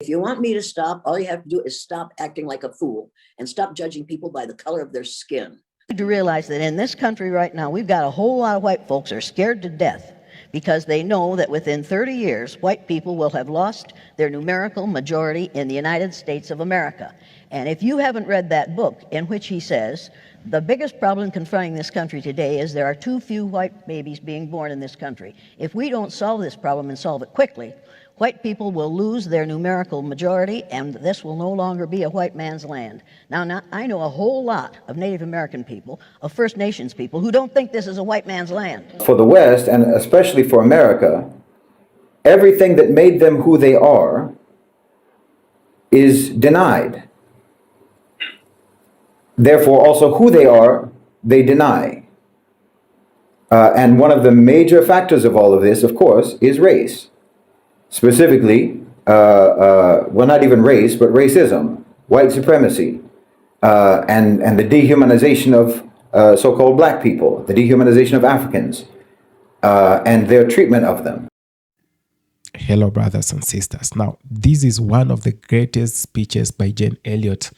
If you want me to stop, all you have to do is stop acting like a fool and stop judging people by the color of their skin. To realize that in this country right now, we've got a whole lot of white folks who are scared to death because they know that within 30 years, white people will have lost their numerical majority in the United States of America. And if you haven't read that book in which he says, the biggest problem confronting this country today is there are too few white babies being born in this country. If we don't solve this problem and solve it quickly, white people will lose their numerical majority, and this will no longer be a white man's land. Now, I know a whole lot of Native American people, of First Nations people, who don't think this is a white man's land. For the West, and especially for America, everything that made them who they are is denied. Therefore, also who they are, they deny. And one of the major factors of all of this, of course, is race. Specifically, well, not even race, but racism, white supremacy, and the dehumanization of so-called black people, the dehumanization of Africans, and their treatment of them. Hello, brothers and sisters. Now, this is one of the greatest speeches by Jane Elliott,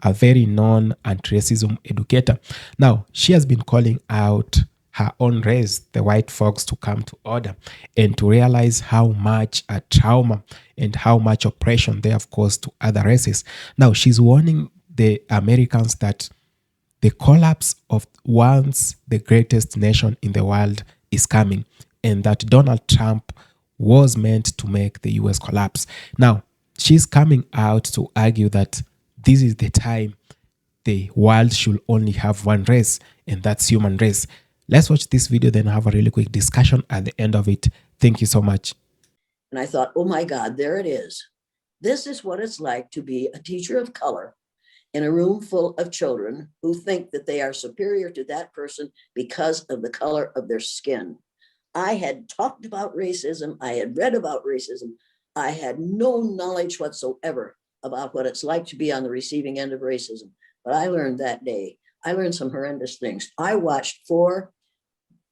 a very known anti-racism educator. Now, she has been calling out her own race, the white folks, to come to order and to realize how much a trauma and how much oppression they have caused to other races. Now, she's warning the Americans that the collapse of once the greatest nation in the world is coming, and that Donald Trump was meant to make the US collapse. Now, she's coming out to argue that this is the time the world should only have one race, and that's human race. Let's watch this video, then have a really quick discussion at the end of it. Thank you so much. And I thought, oh my God, there it is. This is what it's like to be a teacher of color in a room full of children who think that they are superior to that person because of the color of their skin. I had talked about racism. I had read about racism. I had no knowledge whatsoever about what it's like to be on the receiving end of racism. But I learned that day. I learned some horrendous things. I watched 4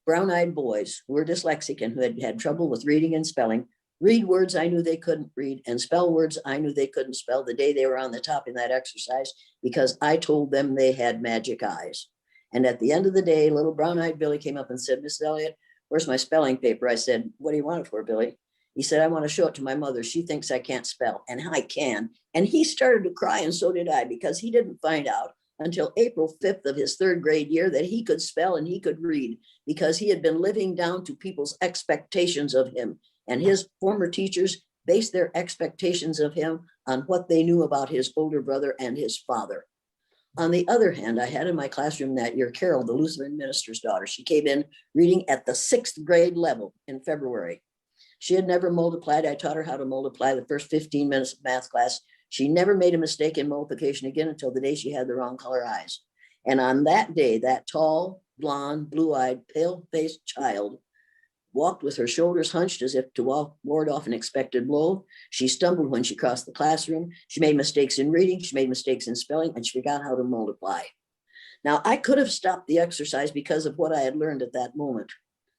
brown-eyed boys who were dyslexic and who had had trouble with reading and spelling read words I knew they couldn't read and spell words I knew they couldn't spell the day they were on the top in that exercise, because I told them they had magic eyes. And at the end of the day, little brown-eyed Billy came up and said, Miss Elliott, where's my spelling paper? I said, what do you want it for, Billy? He said, I want to show it to my mother. She thinks I can't spell, and I can. And he started to cry, and so did I, because he didn't find out until April 5th of his 3rd grade year that he could spell and he could read, because he had been living down to people's expectations of him. And his former teachers based their expectations of him on what they knew about his older brother and his father. On the other hand, I had in my classroom that year, Carol, the Lutheran minister's daughter. She came in reading at the 6th grade level in February. She had never multiplied. I taught her how to multiply the first 15 minutes of math class. She never made a mistake in multiplication again until the day she had the wrong color eyes. And on that day, that tall, blonde, blue-eyed, pale-faced child walked with her shoulders hunched as if to ward off an expected blow. She stumbled when she crossed the classroom. She made mistakes in reading. She made mistakes in spelling, and she forgot how to multiply. Now, I could have stopped the exercise because of what I had learned at that moment.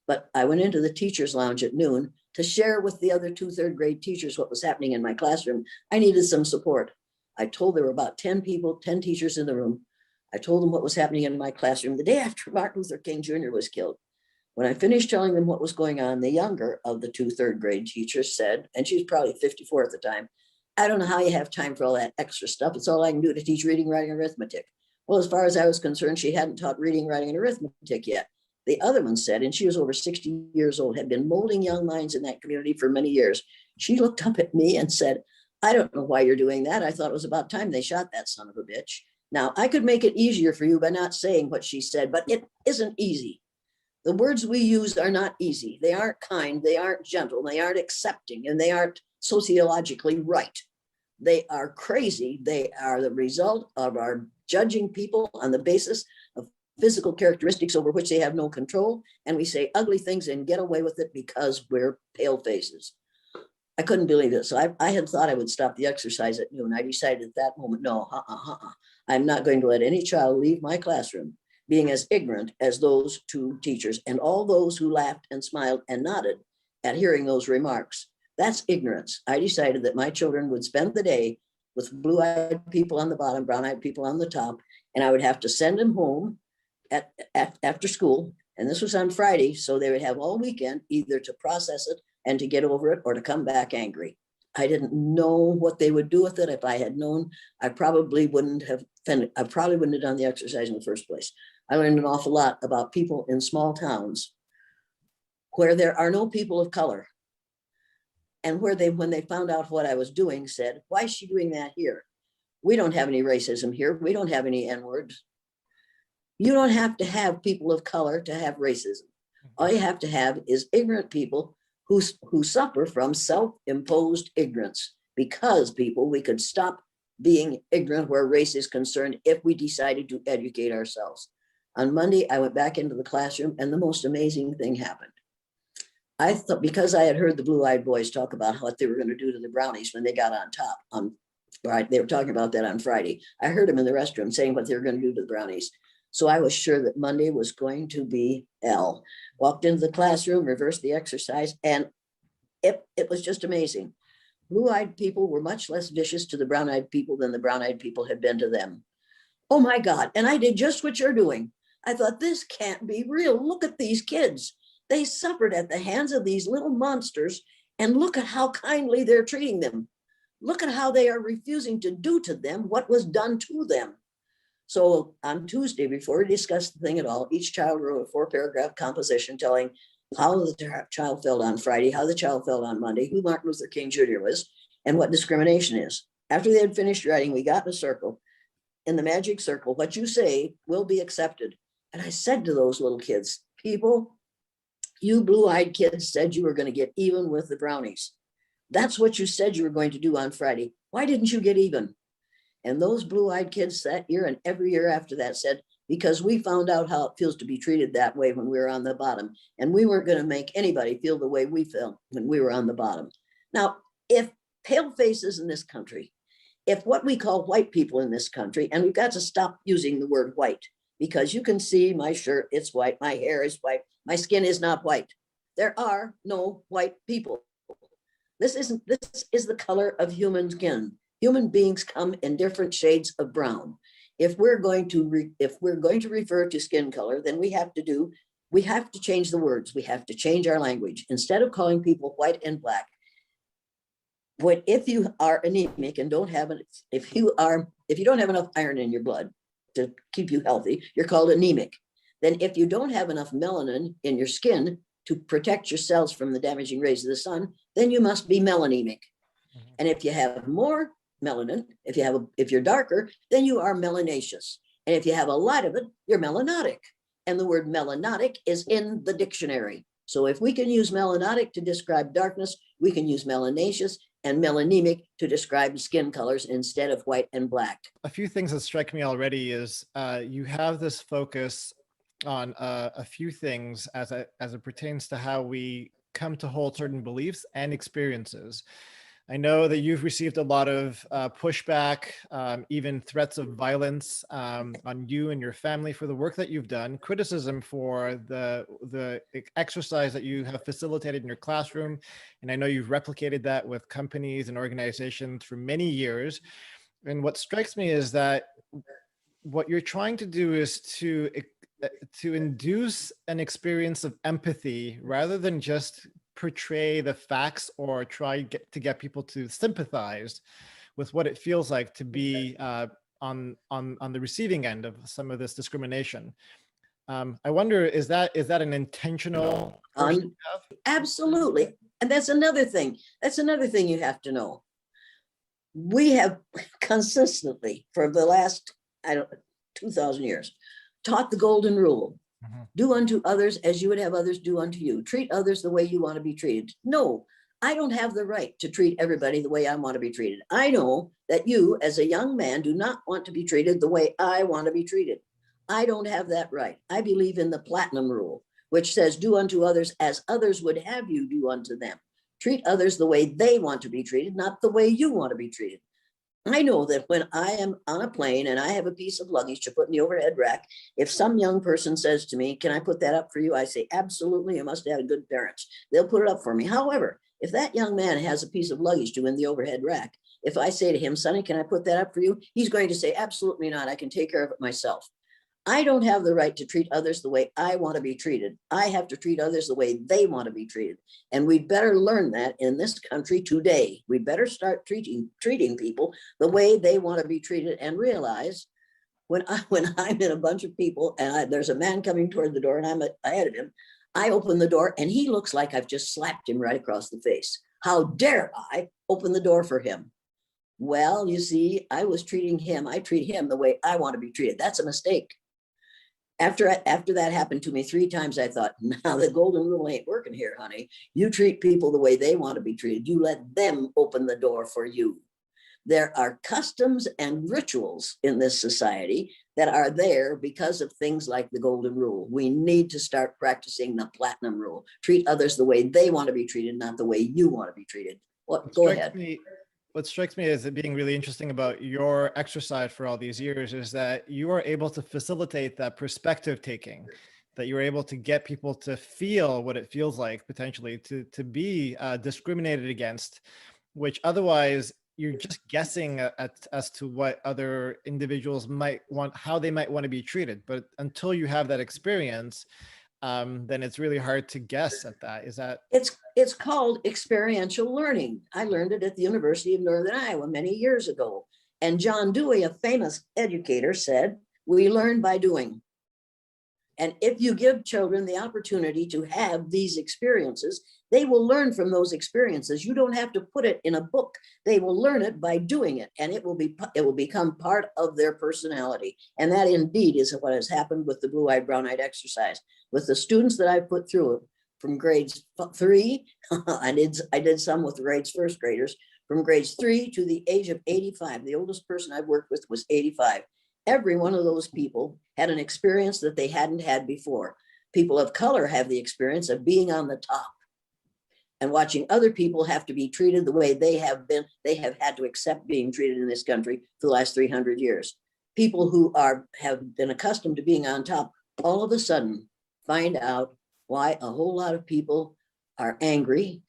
But I went into the teacher's lounge at noon to share with the other 2 3rd grade teachers what was happening in my classroom. I needed some support. I told there were about 10 people, 10 teachers in the room. I told them what was happening in my classroom the day after Martin Luther King Jr. was killed. When I finished telling them what was going on, the younger of the 2 3rd grade teachers said, and she was probably 54 at the time, I don't know how you have time for all that extra stuff. It's all I can do to teach reading, writing, and arithmetic. Well, as far as I was concerned, she hadn't taught reading, writing, and arithmetic yet. The other one said, and she was over 60 years old, had been molding young minds in that community for many years. She looked up at me and said, I don't know why you're doing that. I thought it was about time they shot that son of a bitch. Now, I could make it easier for you by not saying what she said, but it isn't easy. The words we use are not easy. They aren't kind, they aren't gentle, they aren't accepting, and they aren't sociologically right. They are crazy. They are the result of our judging people on the basis of physical characteristics over which they have no control. And we say ugly things and get away with it because we're pale faces. I couldn't believe it. So I had thought I would stop the exercise at noon. I decided at that moment, no, I'm not going to let any child leave my classroom being as ignorant as those 2 teachers and all those who laughed and smiled and nodded at hearing those remarks. That's ignorance. I decided that my children would spend the day with blue-eyed people on the bottom, brown-eyed people on the top, and I would have to send them home after school. And this was on Friday, so they would have all weekend either to process it and to get over it or to come back angry. I didn't know what they would do with it. If I had known, I probably wouldn't have done the exercise in the first place. I learned an awful lot about people in small towns where there are no people of color, and where when they found out what I was doing, said, why is she doing that here? We don't have any racism here. We don't have any N-words. You don't have to have people of color to have racism. All you have to have is ignorant people who suffer from self-imposed ignorance. Because people, we could stop being ignorant where race is concerned if we decided to educate ourselves. On Monday, I went back into the classroom and the most amazing thing happened. I thought, because I had heard the blue-eyed boys talk about what they were going to do to the brownies when they got on top, right, they were talking about that on Friday. I heard them in the restroom saying what they were going to do to the brownies. So I was sure that Monday was going to be hell. Walked into the classroom, reversed the exercise, and it was just amazing. Blue-eyed people were much less vicious to the brown-eyed people than the brown-eyed people had been to them. Oh my God, and I did just what you're doing. I thought, this can't be real. Look at these kids. They suffered at the hands of these little monsters, and look at how kindly they're treating them. Look at how they are refusing to do to them what was done to them. So on Tuesday, before we discussed the thing at all, each child wrote a 4-paragraph composition telling how the child felt on Friday, how the child felt on Monday, who Martin Luther King Jr. was, and what discrimination is. After they had finished writing, we got in a circle. In the magic circle, what you say will be accepted. And I said to those little kids, people, you blue-eyed kids said you were going to get even with the brownies. That's what you said you were going to do on Friday. Why didn't you get even? And those blue-eyed kids that year and every year after that said, because we found out how it feels to be treated that way when we were on the bottom. And we weren't going to make anybody feel the way we felt when we were on the bottom. Now, if pale faces in this country, if what we call white people in this country, and we've got to stop using the word white, because you can see my shirt, it's white, my hair is white, my skin is not white. There are no white people. This is the color of human skin. Human beings come in different shades of brown. If we're going to refer to skin color, then we have to change the words. We have to change our language. Instead of calling people white and black, if you are anemic and don't have if you don't have enough iron in your blood to keep you healthy, you're called anemic. Then if you don't have enough melanin in your skin to protect your cells from the damaging rays of the sun, then you must be melanemic. And if you have more melanin, if you're darker, then you are melanaceous. And if you have a lot of it, you're melanotic. And the word melanotic is in the dictionary. So if we can use melanotic to describe darkness, we can use melanaceous and melanemic to describe skin colors instead of white and black. A few things that strike me already is you have this focus on a few things as it pertains to how we come to hold certain beliefs and experiences. I know that you've received a lot of pushback, even threats of violence on you and your family for the work that you've done, criticism for the exercise that you have facilitated in your classroom. And I know you've replicated that with companies and organizations for many years. And what strikes me is that what you're trying to do is to induce an experience of empathy rather than just portray the facts or try to get people to sympathize with what it feels like to be on the receiving end of some of this discrimination. I wonder, is that an intentional? Absolutely. And that's another thing. That's another thing you have to know. We have consistently for the last 2,000 years taught the golden rule. Mm-hmm. Do unto others as you would have others do unto you. Treat others the way you want to be treated. No, I don't have the right to treat everybody the way I want to be treated. I know that you, as a young man, do not want to be treated the way I want to be treated. I don't have that right. I believe in the platinum rule, which says do unto others as others would have you do unto them. Treat others the way they want to be treated, not the way you want to be treated. I know that when I am on a plane and I have a piece of luggage to put in the overhead rack, if some young person says to me, can I put that up for you? I say, absolutely, you must have good parents. They'll put it up for me. However, If that young man has a piece of luggage to in the overhead rack, if I say to him, Sonny, can I put that up for you? He's going to say, absolutely not. I can take care of it myself. I don't have the right to treat others the way I want to be treated. I have to treat others the way they want to be treated. And we better learn that in this country today. We better start treating people the way they want to be treated and realize when I'm in a bunch of people and there's a man coming toward the door and I'm ahead of him, I open the door and he looks like I've just slapped him right across the face. How dare I open the door for him? Well, you see, I treat him the way I want to be treated. That's a mistake. After that happened to me 3 times, I thought, now the golden rule ain't working here, honey. You treat people the way they want to be treated. You let them open the door for you. There are customs and rituals in this society that are there because of things like the golden rule. We need to start practicing the platinum rule. Treat others the way they want to be treated, not the way you want to be treated. Go ahead. What strikes me as it being really interesting about your exercise for all these years is that you are able to facilitate that perspective taking, that you're able to get people to feel what it feels like potentially to be discriminated against, which otherwise you're just guessing as to what other individuals might want, how they might want to be treated. But until you have that experience, then it's really hard to guess at that. Is that? It's called experiential learning. I learned it at the University of Northern Iowa many years ago. And John Dewey, a famous educator, said, we learn by doing. And if you give children the opportunity to have these experiences, they will learn from those experiences. You don't have to put it in a book. They will learn it by doing it, and it will become part of their personality. And that indeed is what has happened with the blue-eyed, brown-eyed exercise. With the students that I put through it from grades 3, I did some with grades first graders, from grades 3 to the age of 85. The oldest person I worked with was 85. Every one of those people had an experience that they hadn't had before. People of color have the experience of being on the top and watching other people have to be treated the way they have been. They have had to accept being treated in this country for the last 300 years. People who have been accustomed to being on top all of a sudden find out why a whole lot of people are angry,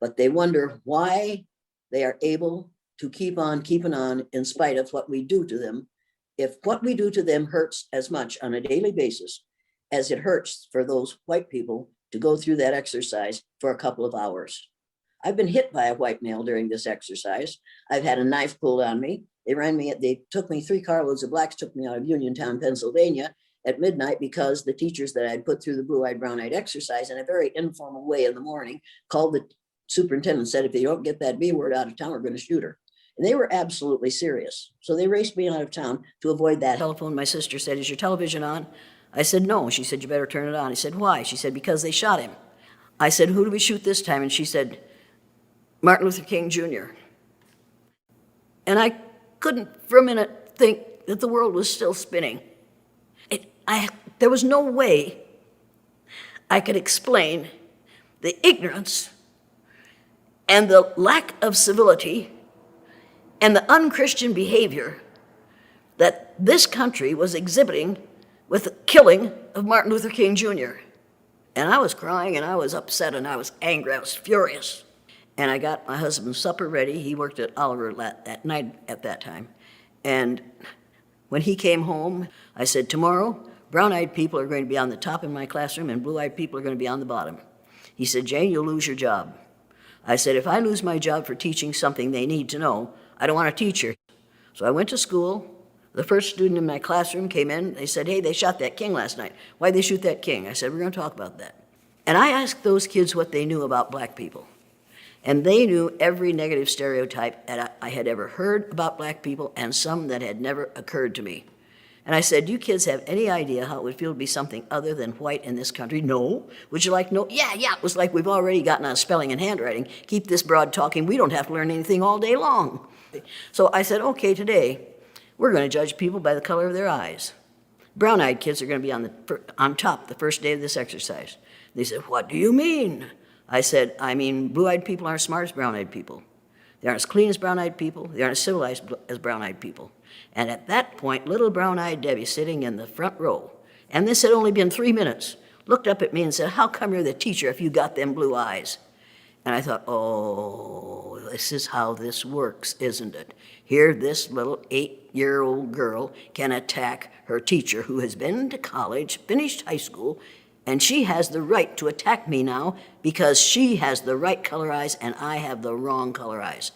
but they wonder why they are able to keep on keeping on in spite of what we do to them. If what we do to them hurts as much on a daily basis as it hurts for those white people to go through that exercise for a couple of hours. I've been hit by a white male during this exercise. I've had a knife pulled on me. They took me 3 carloads of blacks, took me out of Uniontown, Pennsylvania at midnight because the teachers that I'd put through the blue-eyed, brown-eyed exercise in a very informal way in the morning called the superintendent and said, if you don't get that B word out of town, we're going to shoot her. And they were absolutely serious. So they raced me out of town to avoid that. Telephone, my sister said, is your television on? I said, no. She said, you better turn it on. I said, why? She said, because they shot him. I said, who do we shoot this time? And she said, Martin Luther King Jr. And I couldn't for a minute think that the world was still spinning. There was no way I could explain the ignorance and the lack of civility and the unchristian behavior that this country was exhibiting with the killing of Martin Luther King Jr. And I was crying and I was upset and I was angry, I was furious. And I got my husband's supper ready. He worked at Oliver at night at that time. And when he came home, I said, tomorrow, brown-eyed people are going to be on the top in my classroom and blue-eyed people are going to be on the bottom. He said, Jane, you'll lose your job. I said, if I lose my job for teaching something they need to know, I don't want a teacher. So I went to school. The first student in my classroom came in. They said, hey, they shot that king last night. Why'd they shoot that king? I said, we're going to talk about that. And I asked those kids what they knew about black people. And they knew every negative stereotype that I had ever heard about black people and some that had never occurred to me. And I said, do you kids have any idea how it would feel to be something other than white in this country? No. Would you like to know? Yeah. It was like we've already gotten on spelling and handwriting. Keep this broad talking. We don't have to learn anything all day long. So I said, okay, today we're going to judge people by the color of their eyes. Brown-eyed kids are going to be on top the first day of this exercise. They said, what do you mean? I said, I mean, blue-eyed people aren't as smart as brown-eyed people. They aren't as clean as brown-eyed people. They aren't as civilized as brown-eyed people. And at that point, little brown-eyed Debbie, sitting in the front row, and this had only been 3 minutes, looked up at me and said, how come you're the teacher if you got them blue eyes? And I thought, oh, this is how this works, isn't it? Here, this little 8-year-old girl can attack her teacher who has been to college, finished high school, and she has the right to attack me now because she has the right color eyes and I have the wrong color eyes.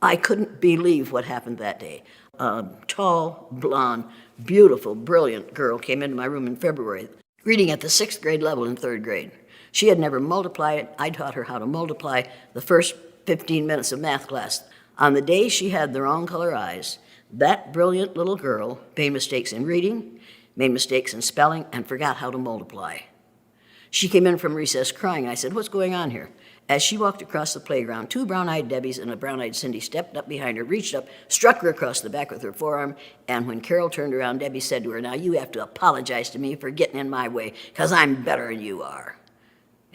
I couldn't believe what happened that day. A tall, blonde, beautiful, brilliant girl came into my room in February, reading at the 6th grade level in 3rd grade. She had never multiplied. I taught her how to multiply the first 15 minutes of math class. On the day she had the wrong color eyes, that brilliant little girl made mistakes in reading, made mistakes in spelling, and forgot how to multiply. She came in from recess crying. I said, what's going on here? As she walked across the playground, 2 brown-eyed Debbies and a brown-eyed Cindy stepped up behind her, reached up, struck her across the back with her forearm, and when Carol turned around, Debbie said to her, now you have to apologize to me for getting in my way, because I'm better than you are.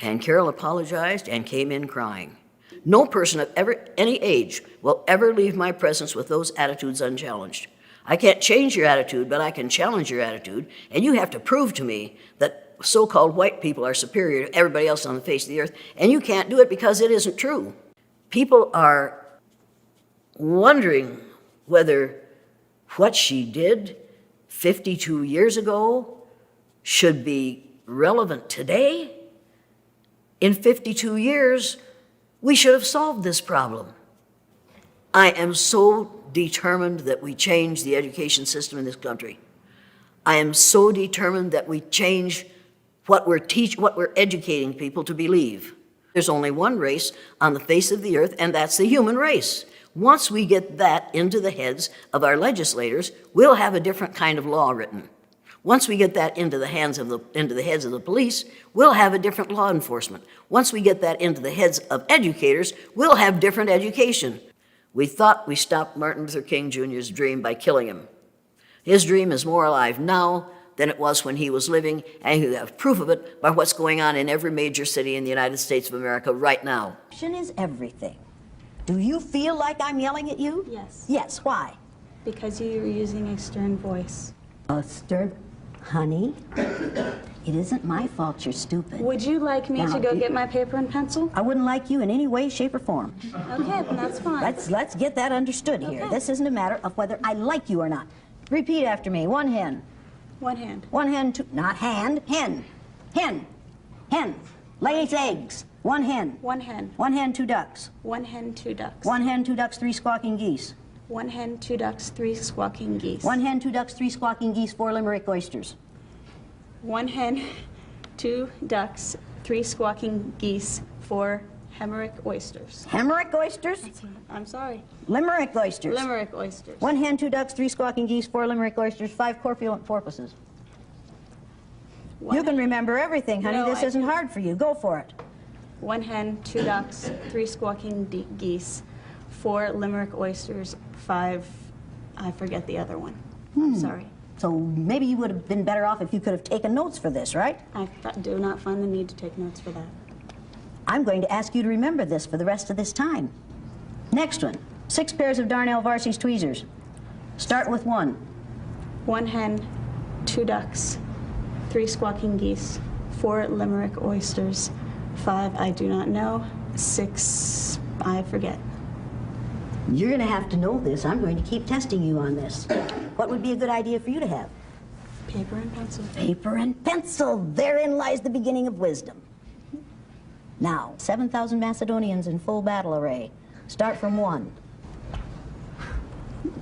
And Carol apologized and came in crying. No person of any age will ever leave my presence with those attitudes unchallenged. I can't change your attitude, but I can challenge your attitude, and you have to prove to me that so-called white people are superior to everybody else on the face of the earth, and you can't do it because it isn't true. People are wondering whether what she did 52 years ago should be relevant today. In 52 years, we should have solved this problem. I am so determined that we change the education system in this country. I am so determined that we change what we're educating people to believe. There's only one race on the face of the earth, and that's the human race. Once we get that into the heads of our legislators, we'll have a different kind of law written. Once we get that into the heads of the police, we'll have a different law enforcement. Once we get that into the heads of educators, we'll have different education. We thought we stopped Martin Luther King Jr.'s dream by killing him. His dream is more alive now than it was when he was living, and you have proof of it by what's going on in every major city in the United States of America right now. Action is everything. Do you feel like I'm yelling at you? Yes. Yes, why? Because you're using a stern voice. A stern, honey, it isn't my fault you're stupid. Would you like me to go get my paper and pencil? I wouldn't like you in any way, shape, or form. Okay, then that's fine. Let's get that understood here. Okay. This isn't a matter of whether I like you or not. Repeat after me. One hen. One hand. One hen, two, not hand, hen. Hen. Hen. Lays eggs. One hen. One hen. One hen, 2 ducks. One hen, 2 ducks. One hen, 2 ducks, 3 squawking geese. One hen, 2 ducks, 3 squawking geese. One hen, 2 ducks, 3 squawking geese, 4 limerick oysters. One hen, 2 ducks, 3 squawking geese, 4 Hemerick oysters. Hemerick oysters? I'm sorry. Limerick oysters. Limerick oysters. One hen, 2 ducks, 3 squawking geese, 4 limerick oysters, 5 corpulent porpoises. One You can remember everything, honey. No, this I isn't can't. hard for you. Go for it. One hen, 2 ducks, 3 squawking geese, 4 Limerick oysters, 5, I forget the other one. Sorry. So maybe you would have been better off if you could have taken notes for this, right? I do not find the need to take notes for that. I'm going to ask you to remember this for the rest of this time. Next one. 6 pairs of Darnell Varsies tweezers. Start with 1. One hen, 2 ducks, 3 squawking geese, 4 Limerick oysters, 5 I do not know, 6 I forget. You're going to have to know this. I'm going to keep testing you on this. What would be a good idea for you to have? Paper and pencil. Paper and pencil. Therein lies the beginning of wisdom. Now, 7,000 Macedonians in full battle array. Start from 1.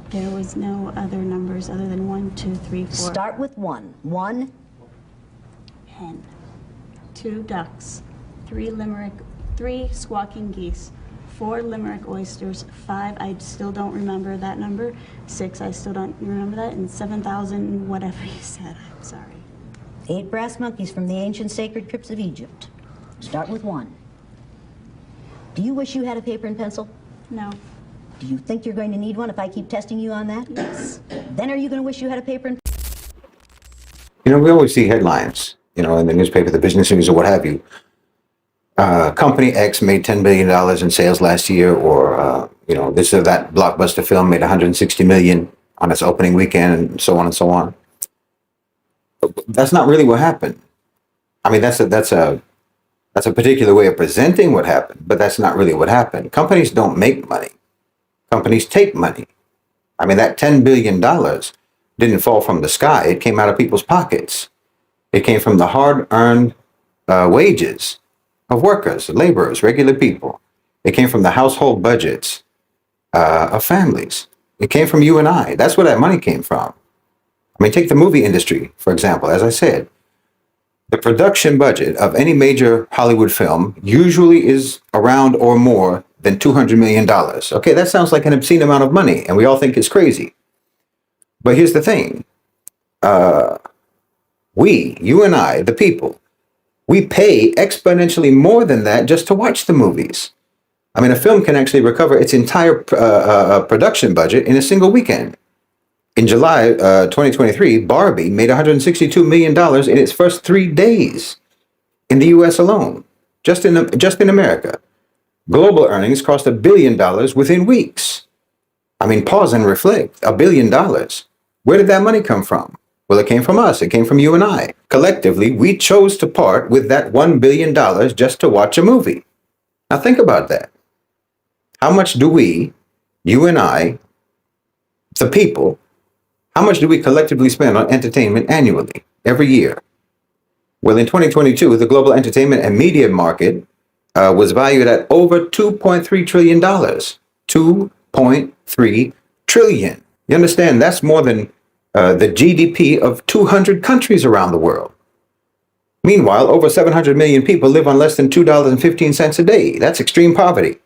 There was no other numbers other than 1, 2, 3, 4. Start with 1. 1. Hen, 2 ducks, 3 squawking geese, 4 Limerick oysters, 5 I still don't remember that number, 6 I still don't remember that, and 7,000 whatever you said. I'm sorry. 8 brass monkeys from the ancient sacred crypts of Egypt. Start with 1. Do you wish you had a paper and pencil? No. Do you think you're going to need one if I keep testing you on that? Yes. Then are you going to wish you had a paper and You know, we always see headlines, you know, in the newspaper, the business news or what have you. Company X made $10 billion in sales last year, or, you know, this or that blockbuster film made $160 million on its opening weekend, and so on and so on. That's not really what happened. I mean, that's a That's a particular way of presenting what happened, but that's not really what happened. Companies don't make money. Companies take money. I mean, that $10 billion didn't fall from the sky. It came out of people's pockets. It came from the hard-earned wages of workers, laborers, regular people. It came from the household budgets of families. It came from you and I. That's where that money came from. I mean, take the movie industry, for example. As I said, the production budget of any major Hollywood film usually is around or more than $200 million. Okay, that sounds like an obscene amount of money, and we all think it's crazy. But here's the thing. You and I, the people, we pay exponentially more than that just to watch the movies. I mean, a film can actually recover its entire production budget in a single weekend. In July 2023, Barbie made $162 million in its first 3 days in the US alone, just in America. Global earnings crossed $1 billion within weeks. I mean, pause and reflect. $1 billion. Where did that money come from? Well, it came from us. It came from you and I. Collectively, we chose to part with that $1 billion just to watch a movie. Now think about that. How much do we, you and I, the people, how much do we collectively spend on entertainment annually, every year? Well, in 2022, the global entertainment and media market was valued at over $2.3 trillion. $2.3 trillion. You understand? That's more than the GDP of 200 countries around the world. Meanwhile, over 700 million people live on less than $2.15 a day. That's extreme poverty.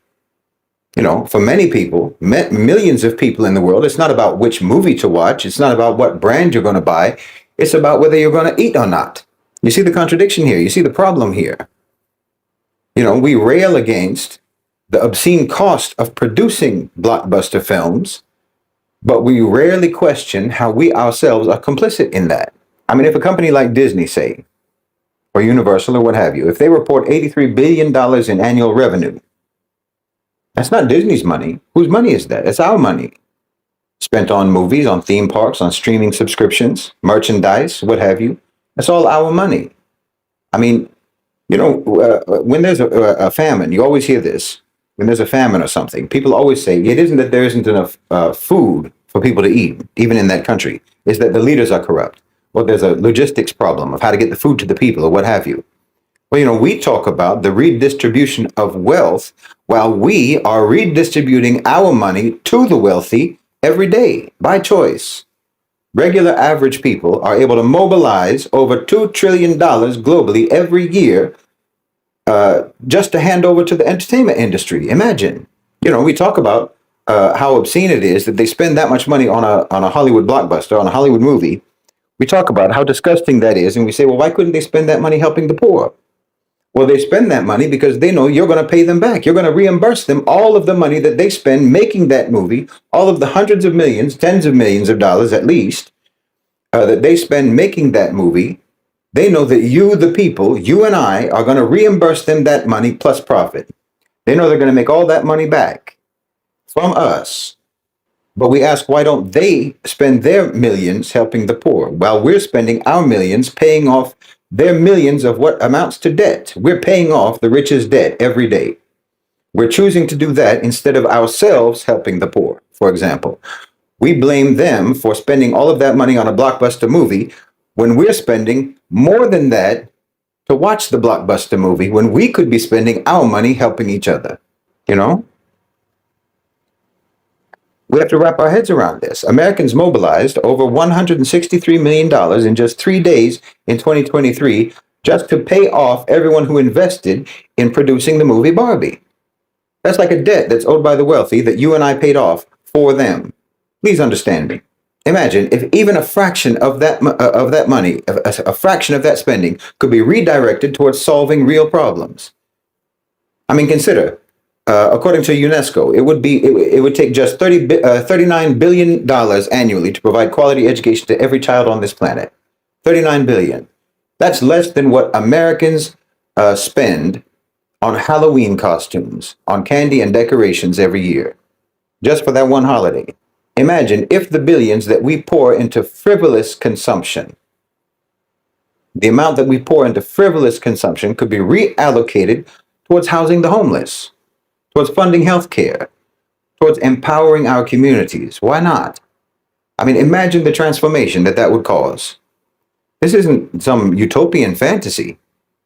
You know, for many people, millions of people in the world, it's not about which movie to watch. It's not about what brand you're going to buy. It's about whether you're going to eat or not. You see the contradiction here. You see the problem here. You know, we rail against the obscene cost of producing blockbuster films, but we rarely question how we ourselves are complicit in that. I mean, if a company like Disney, say, or Universal or what have you, if they report $83 billion in annual revenue, that's not Disney's money. Whose money is that? It's our money. Spent on movies, on theme parks, on streaming subscriptions, merchandise, what have you. That's all our money. I mean, you know, when there's a famine, you always hear this. When there's a famine or something, people always say, it isn't that there isn't enough food for people to eat, even in that country. It's that the leaders are corrupt. Or there's a logistics problem of how to get the food to the people or what have you. Well, you know, we talk about the redistribution of wealth while we are redistributing our money to the wealthy every day by choice. Regular average people are able to mobilize over $2 trillion globally every year just to hand over to the entertainment industry. Imagine, you know, we talk about how obscene it is that they spend that much money on a Hollywood blockbuster, on a Hollywood movie. We talk about how disgusting that is. And we say, well, why couldn't they spend that money helping the poor? Well, they spend that money because they know you're going to pay them back. You're going to reimburse them all of the money that they spend making that movie, all of the hundreds of millions, tens of millions of dollars at least, that they spend making that movie. They know that you, the people, you and I, are going to reimburse them that money plus profit. They know they're going to make all that money back from us. But we ask, why don't they spend their millions helping the poor while we're spending our millions paying off their millions of what amounts to debt? We're paying off the richest debt every day. We're choosing to do that instead of ourselves helping the poor, for example. We blame them for spending all of that money on a blockbuster movie when we're spending more than that to watch the blockbuster movie when we could be spending our money helping each other. You know? We have to wrap our heads around this. Americans mobilized over $163 million in just 3 days in 2023 just to pay off everyone who invested in producing the movie Barbie. That's like a debt that's owed by the wealthy that you and I paid off for them. Please understand me. Imagine if even a fraction of that money, a fraction of that spending could be redirected towards solving real problems. I mean, consider, according to UNESCO, it would take just $39 billion annually to provide quality education to every child on this planet. $39 billion. That's less than what Americans spend on Halloween costumes, on candy and decorations every year, just for that one holiday. Imagine if the billions that we pour into frivolous consumption The amount that we pour into frivolous consumption could be reallocated towards housing the homeless, towards funding healthcare, towards empowering our communities. Why not? I mean, imagine the transformation that that would cause. This isn't some utopian fantasy.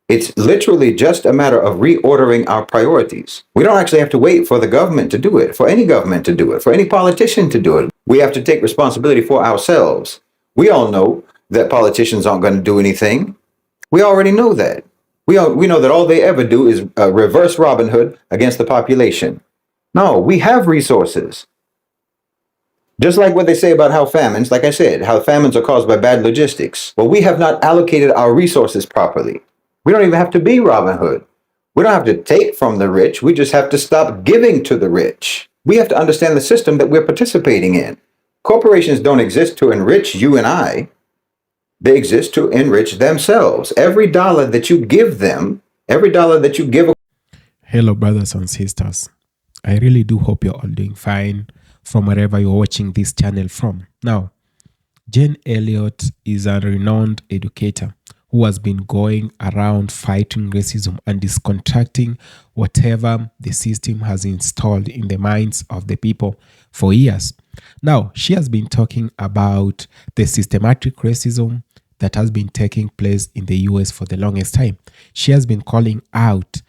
It's literally just a matter of reordering our priorities. We don't actually have to wait for the government to do it, for any government to do it, for any politician to do it. We have to take responsibility for ourselves. We all know that politicians aren't going to do anything. We already know that. We know that all they ever do is reverse Robin Hood against the population. No, we have resources. Just like what they say about how famines, like I said, how famines are caused by bad logistics. Well, we have not allocated our resources properly. We don't even have to be Robin Hood. We don't have to take from the rich. We just have to stop giving to the rich. We have to understand the system that we're participating in. Corporations don't exist to enrich you and I. They exist to enrich themselves. Every dollar that you give them, every dollar that you give. Hello, brothers and sisters. I really do hope you're all doing fine from wherever you're watching this channel from. Now, Jane Elliott is a renowned educator who has been going around fighting racism and is contracting whatever the system has installed in the minds of the people for years. Now, she has been talking about the systematic racism that has been taking place in the US for the longest time. She has been calling out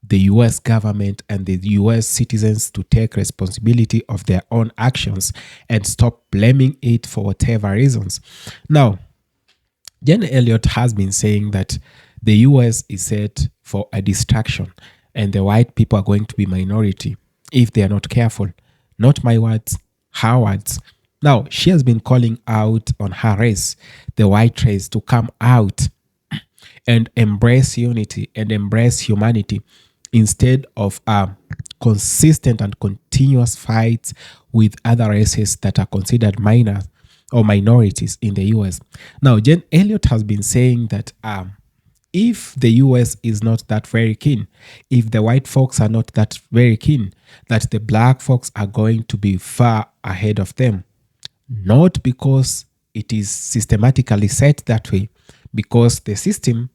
the US government and the US citizens to take responsibility of their own actions and stop blaming it for whatever reasons. Now, Jane Elliott has been saying that the US is set for a distraction and the white people are going to be minority if they are not careful. Not my words, her words. Now, she has been calling out on her race, the white race, to come out and embrace unity and embrace humanity instead of consistent and continuous fights with other races that are considered minor or minorities in the US. Now, Jane Elliott has been saying that if the US is not that very keen, if the white folks are not that very keen, that the black folks are going to be far ahead of them. Not because it is systematically set that way, because the system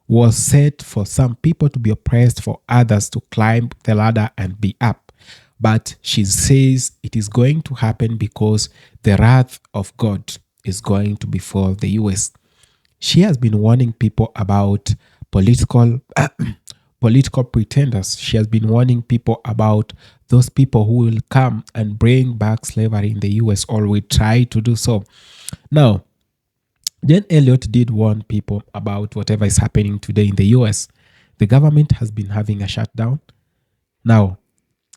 was set for some people to be oppressed, for others to climb the ladder and be up. But she says it is going to happen because the wrath of God is going to befall the US. She has been warning people about political pretenders. She has been warning people about those people who will come and bring back slavery in the US or will try to do so. Now, Jane Elliott did warn people about whatever is happening today in the US. The government has been having a shutdown. Now,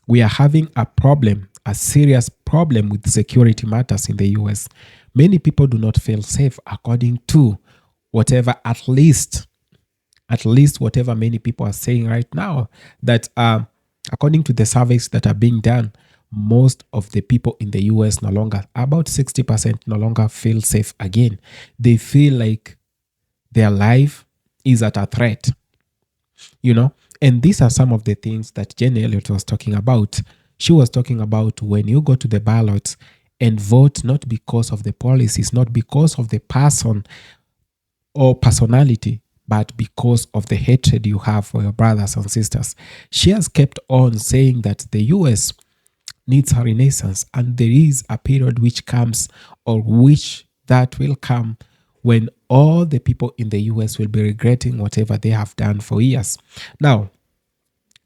we are having a problem, a serious problem with security matters in the US. Many people do not feel safe according to whatever, at least whatever many people are saying right now, that according to the surveys that are being done, most of the people in the US no longer, about 60% no longer feel safe again. They feel like their life is at a threat, And these are some of the things that Jane Elliott was talking about. She was talking about when you go to the ballot and vote, not because of the policies, not because of the person or personality, but because of the hatred you have for your brothers and sisters. She has kept on saying that the US needs a renaissance, and there is a period which comes, or which that will come, when all the people in the US will be regretting whatever they have done for years. Now,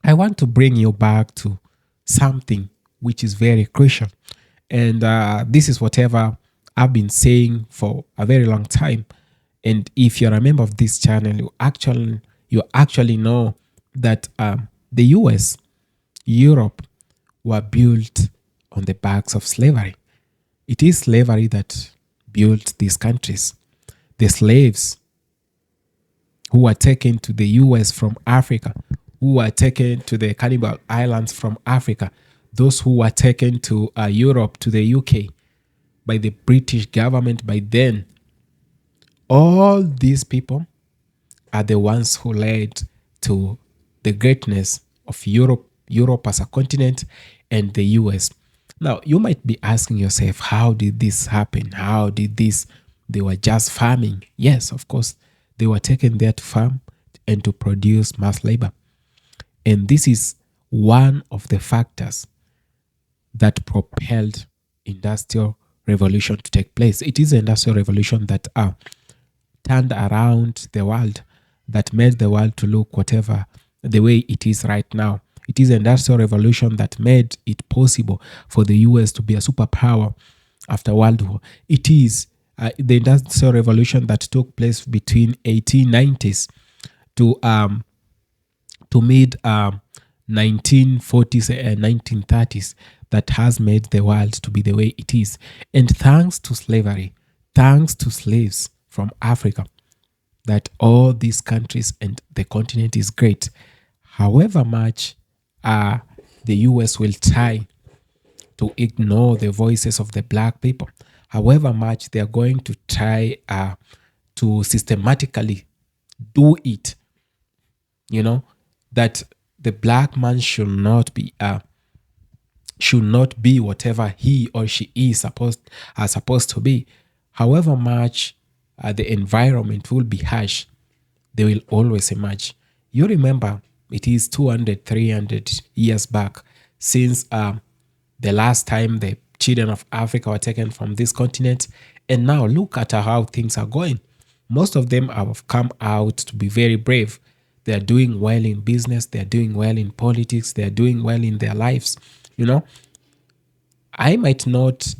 I want to bring you back to something which is very crucial. And this is whatever I've been saying for a very long time. And if you're a member of this channel, you actually know that the US, Europe, were built on the backs of slavery. It is slavery that built these countries. The slaves who were taken to the US from Africa, who were taken to the Cannibal Islands from Africa, those who were taken to Europe, to the UK by the British government by then, all these people are the ones who led to the greatness of Europe as a continent, and the US. Now, you might be asking yourself, how did this happen? How did this? They were just farming. Yes, of course, They were taken there to farm and to produce mass labor. And this is one of the factors that propelled industrial revolution to take place. It is the industrial revolution that turned around the world, that made the world to look whatever the way it is right now. It is the industrial revolution that made it possible for the US to be a superpower after World War. It is the industrial revolution that took place between 1890s to mid 1940s and 1930s that has made the world to be the way it is. And thanks to slavery, thanks to slaves from Africa, that all these countries and the continent is great. However much the US will try to ignore the voices of the black people, however much they are going to try to systematically do it, that the black man should not be whatever he or she is supposed to be. However much the environment will be harsh, they will always emerge. You remember, it is 200, 300 years back since the last time the children of Africa were taken from this continent. And now look at how things are going. Most of them have come out to be very brave. They are doing well in business. They are doing well in politics. They are doing well in their lives. I might not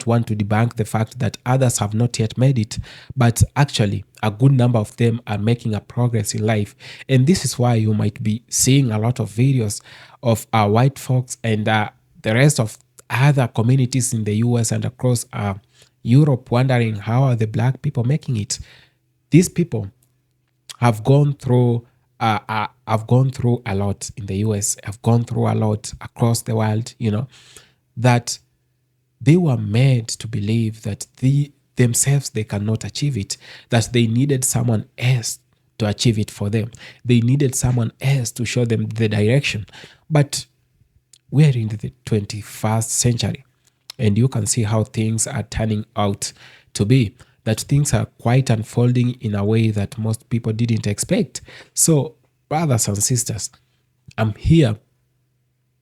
want to debunk the fact that others have not yet made it, but actually a good number of them are making a progress in life. And this is why you might be seeing a lot of videos of our white folks and the rest of other communities in the US and across Europe wondering, how are the black people making it? These people have gone through a lot in the US, have gone through a lot across the world, that they were made to believe that themselves they cannot achieve it, that they needed someone else to achieve it for them. They needed someone else to show them the direction. But we are in the 21st century, and you can see how things are turning out to be, that things are quite unfolding in a way that most people didn't expect. So, brothers and sisters, I'm here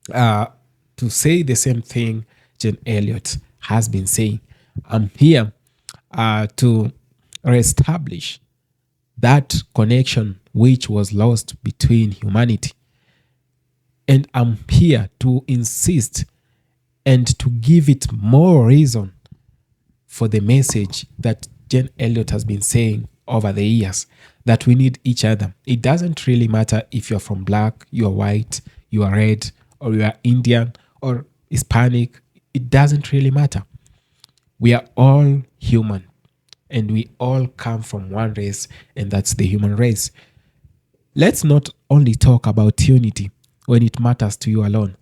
to say the same thing Jane Elliott has been saying. I'm here to reestablish that connection which was lost between humanity. And I'm here to insist and to give it more reason for the message that Jane Elliott has been saying over the years, that we need each other. It doesn't really matter if you're from black, you're white, you are red, or you are Indian or Hispanic. It doesn't really matter. We are all human, and we all come from one race, and that's the human race. Let's not only talk about unity when it matters to you alone.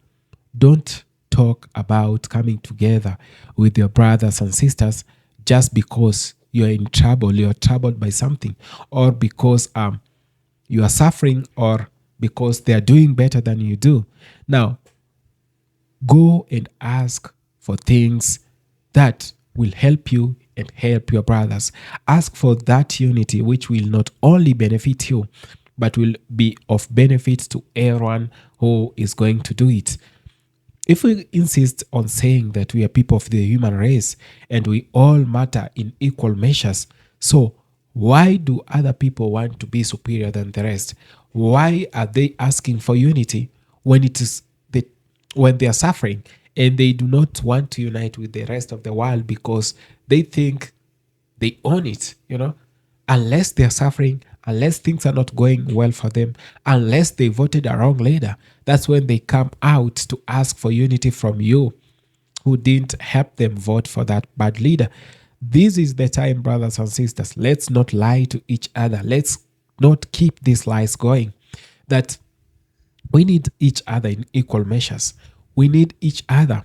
Don't talk about coming together with your brothers and sisters just because you're in trouble, you're troubled by something, or because you are suffering, or because they are doing better than you do. Now, go and ask for things that will help you and help your brothers. Ask for that unity which will not only benefit you, but will be of benefit to everyone who is going to do it. If we insist on saying that we are people of the human race and we all matter in equal measures, so why do other people want to be superior than the rest? Why are they asking for unity when when they are suffering and they do not want to unite with the rest of the world because they think they own it, Unless they're suffering, unless things are not going well for them, unless they voted a wrong leader, that's when they come out to ask for unity from you who didn't help them vote for that bad leader. This is the time, brothers and sisters. Let's not lie to each other. Let's not keep these lies going. That we need each other in equal measures. We need each other,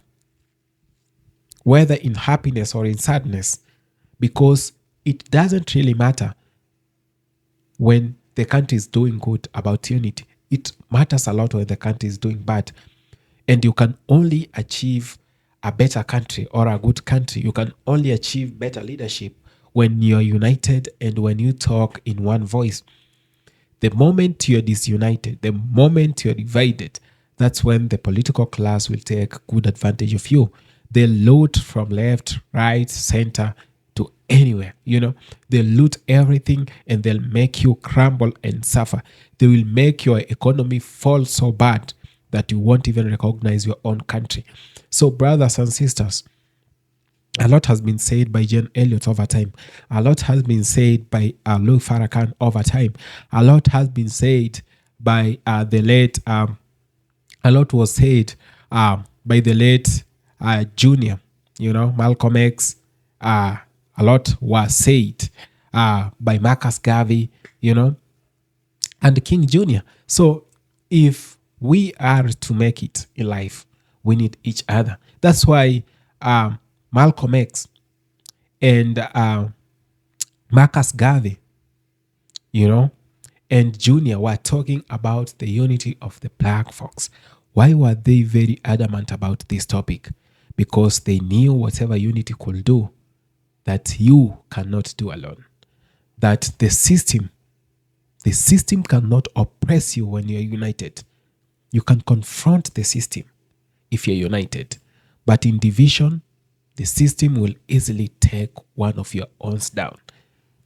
whether in happiness or in sadness, because it doesn't really matter when the country is doing good about unity. It matters a lot when the country is doing bad. And you can only achieve a better country or a good country. You can only achieve better leadership when you're united and when you talk in one voice. The moment you're disunited, the moment you're divided, that's when the political class will take good advantage of you. They loot from left, right, center to anywhere. They'll loot everything and they'll make you crumble and suffer. They will make your economy fall so bad that you won't even recognize your own country. So, brothers and sisters, a lot has been said by Jane Elliott over time. A lot has been said by Louis Farrakhan over time. A lot has been said by the late. A lot was said by the late Junior. Malcolm X. A lot was said by Marcus Garvey. And King Jr. So if we are to make it in life, we need each other. That's why Malcolm X and Marcus Garvey, and Junior were talking about the unity of the black folks. Why were they very adamant about this topic? Because they knew whatever unity could do, that you cannot do alone. That the system cannot oppress you when you're united. You can confront the system if you're united. But in division, the system will easily take one of your own down.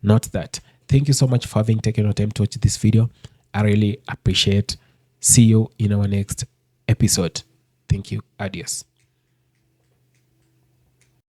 Not that. Thank you so much for having taken your time to watch this video. I really appreciate. See you in our next episode. Thank you. Adios.